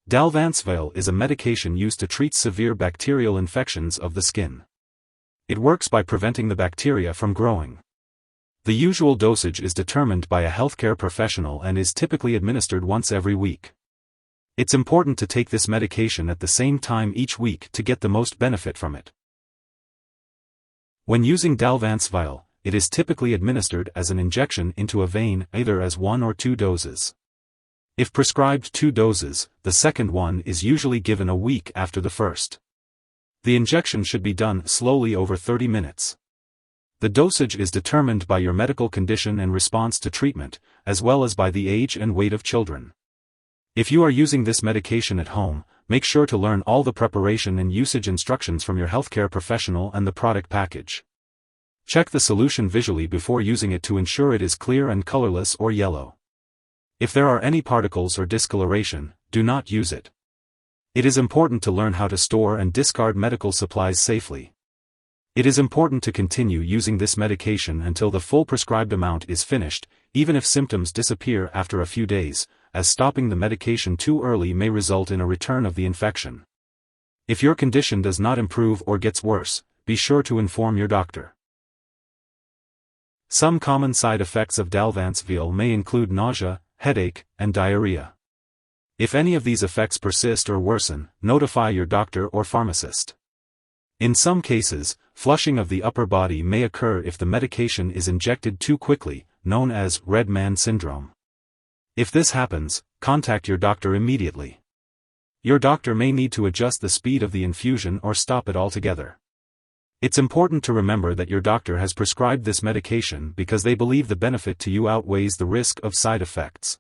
Dalvance Vial is a medication used to treat severe bacterial infections of the skin. It works by preventing the bacteria from growing. The usual dosage is determined by a healthcare professional and is typically administered once every week. It's important to take this medication at the same time each week to get the most benefit from it. When using Dalvance Vial, it is typically administered as an injection into a vein, either as 1 or 2 doses. If prescribed 2 doses, the second one is usually given a week after the first. The injection should be done slowly over 30 minutes. The dosage is determined by your medical condition and response to treatment, as well as by the age and weight of children. If you are using this medication at home, make sure to learn all the preparation and usage instructions from your healthcare professional and the product package. Check the solution visually before using it to ensure it is clear and colorless or yellow. If there are any particles or discoloration, do not use it. It is important to learn how to store and discard medical supplies safely. It is important to continue using this medication until the full prescribed amount is finished, even if symptoms disappear after a few days, as stopping the medication too early may result in a return of the infection. If your condition does not improve or gets worse, be sure to inform your doctor. Some common side effects of Dalvance Vial may include nausea, headache, and diarrhea. If any of these effects persist or worsen, notify your doctor or pharmacist. In some cases, flushing of the upper body may occur if the medication is injected too quickly, known as red man syndrome. If this happens, contact your doctor immediately. Your doctor may need to adjust the speed of the infusion or stop it altogether. It's important to remember that your doctor has prescribed this medication because they believe the benefit to you outweighs the risk of side effects.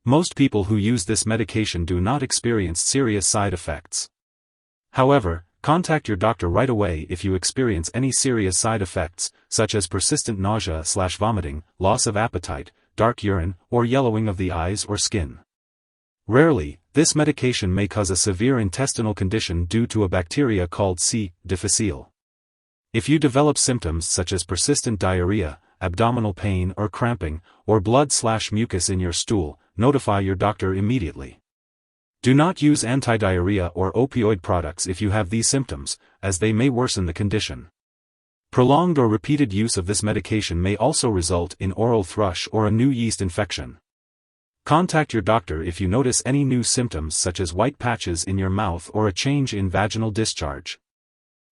Most people who use this medication do not experience serious side effects. However, contact your doctor right away if you experience any serious side effects, such as persistent nausea/vomiting, loss of appetite, dark urine, or yellowing of the eyes or skin. Rarely, this medication may cause a severe intestinal condition due to a bacteria called C. difficile. If you develop symptoms such as persistent diarrhea, abdominal pain or cramping, or blood/mucus in your stool, notify your doctor immediately. Do not use anti-diarrhea or opioid products if you have these symptoms, as they may worsen the condition. Prolonged or repeated use of this medication may also result in oral thrush or a new yeast infection. Contact your doctor if you notice any new symptoms such as white patches in your mouth or a change in vaginal discharge.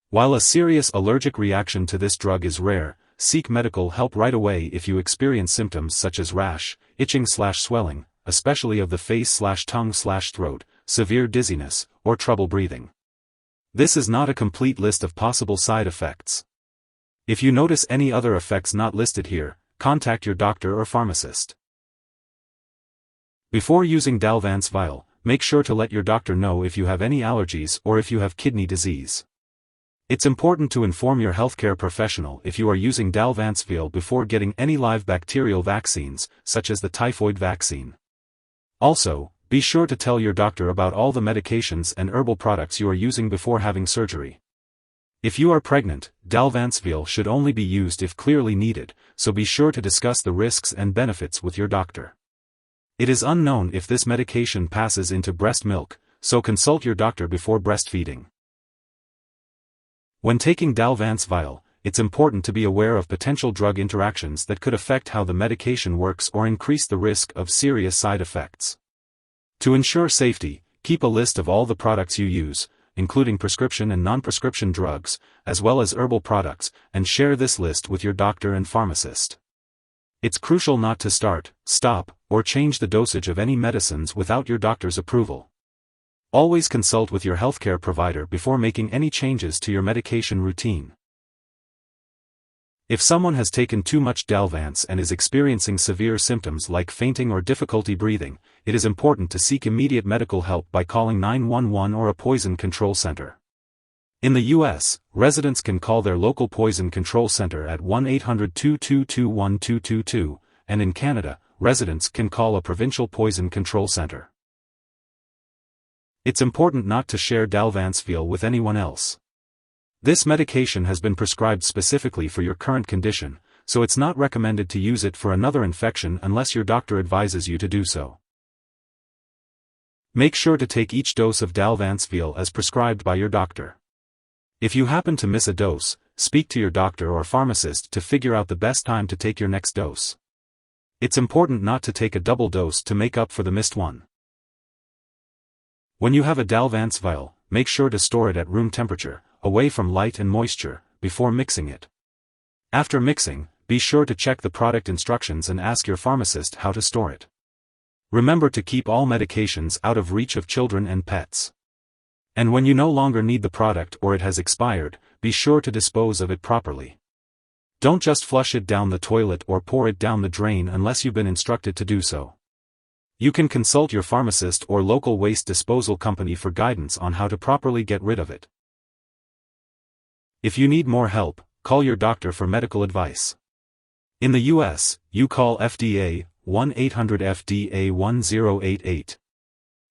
While a serious allergic reaction to this drug is rare, seek medical help right away if you experience symptoms such as rash, itching/swelling, especially of the face/tongue/throat, severe dizziness, or trouble breathing. This is not a complete list of possible side effects. If you notice any other effects not listed here, contact your doctor or pharmacist. Before using Dalvance Vial, make sure to let your doctor know if you have any allergies or if you have kidney disease. It's important to inform your healthcare professional if you are using Dalvance Vial before getting any live bacterial vaccines, such as the typhoid vaccine. Also, be sure to tell your doctor about all the medications and herbal products you are using before having surgery. If you are pregnant, Dalvance Vial should only be used if clearly needed, so be sure to discuss the risks and benefits with your doctor. It is unknown if this medication passes into breast milk, so consult your doctor before breastfeeding. When taking Dalvance Vial, it's important to be aware of potential drug interactions that could affect how the medication works or increase the risk of serious side effects. To ensure safety, keep a list of all the products you use, including prescription and non-prescription drugs, as well as herbal products, and share this list with your doctor and pharmacist. It's crucial not to start, stop, or change the dosage of any medicines without your doctor's approval. Always consult with your healthcare provider before making any changes to your medication routine. If someone has taken too much Dalvance and is experiencing severe symptoms like fainting or difficulty breathing, it is important to seek immediate medical help by calling 911 or a poison control center. In the U.S., residents can call their local poison control center at 1-800-222-1222, and in Canada, residents can call a provincial poison control center. It's important not to share Dalvance Vial with anyone else. This medication has been prescribed specifically for your current condition, so it's not recommended to use it for another infection unless your doctor advises you to do so. Make sure to take each dose of Dalvance Vial as prescribed by your doctor. If you happen to miss a dose, speak to your doctor or pharmacist to figure out the best time to take your next dose. It's important not to take a double dose to make up for the missed one. When you have a Dalvance Vial, make sure to store it at room temperature, away from light and moisture, before mixing it. After mixing, be sure to check the product instructions and ask your pharmacist how to store it. Remember to keep all medications out of reach of children and pets. And when you no longer need the product or it has expired, be sure to dispose of it properly. Don't just flush it down the toilet or pour it down the drain unless you've been instructed to do so. You can consult your pharmacist or local waste disposal company for guidance on how to properly get rid of it. If you need more help, call your doctor for medical advice. In the US, you call FDA 1-800-FDA-1088.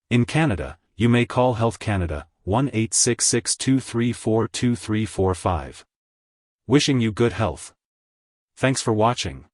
In Canada, you may call Health Canada 1-866-234-2345. Wishing you good health. Thanks for watching.